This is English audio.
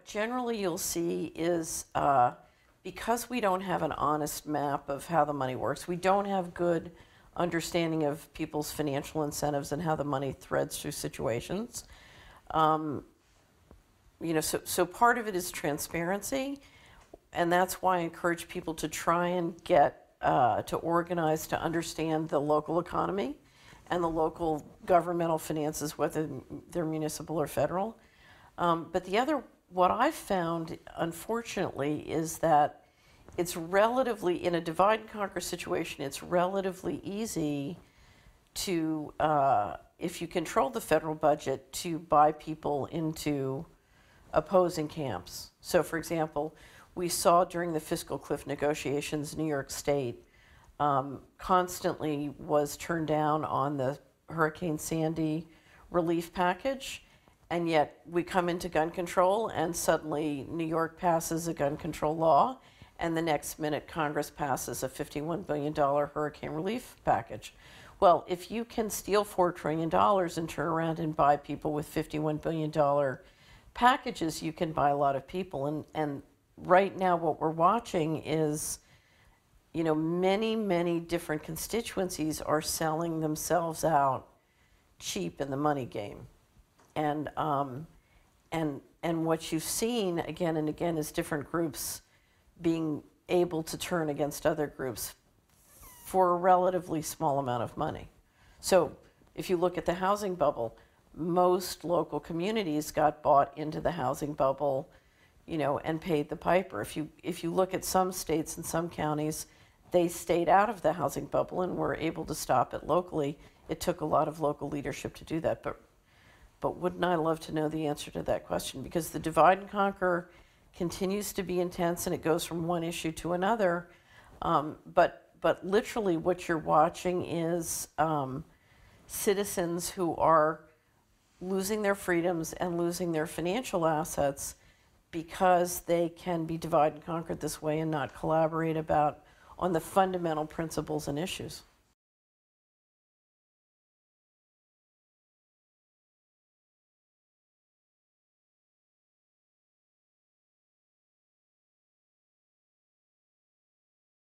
generally you'll see is because we don't have an honest map of how the money works, we don't have good understanding of people's financial incentives and how the money threads through situations. So part of it is transparency, and that's why I encourage people to try and get to organize to understand the local economy and the local governmental finances, whether they're municipal or federal. But what I've found, unfortunately, is that it's relatively, in a divide and conquer situation, it's relatively easy to, if you control the federal budget, to buy people into opposing camps. So, for example, we saw during the fiscal cliff negotiations, New York State constantly was turned down on the Hurricane Sandy relief package, and yet we come into gun control and suddenly New York passes a gun control law, and the next minute Congress passes a $51 billion hurricane relief package. Well, if you can steal $4 trillion and turn around and buy people with $51 billion packages, you can buy a lot of people. And right now what we're watching is, many different constituencies are selling themselves out cheap in the money game. And what you've seen again and again is different groups being able to turn against other groups for a relatively small amount of money. So if you look at the housing bubble, most local communities got bought into the housing bubble, and paid the piper. If you look at some states and some counties, they stayed out of the housing bubble and were able to stop it locally. It took a lot of local leadership to do that, but wouldn't I love to know the answer to that question? Because the divide and conquer continues to be intense, and it goes from one issue to another. But literally what you're watching is citizens who are losing their freedoms and losing their financial assets because they can be divided and conquered this way and not collaborate on the fundamental principles and issues.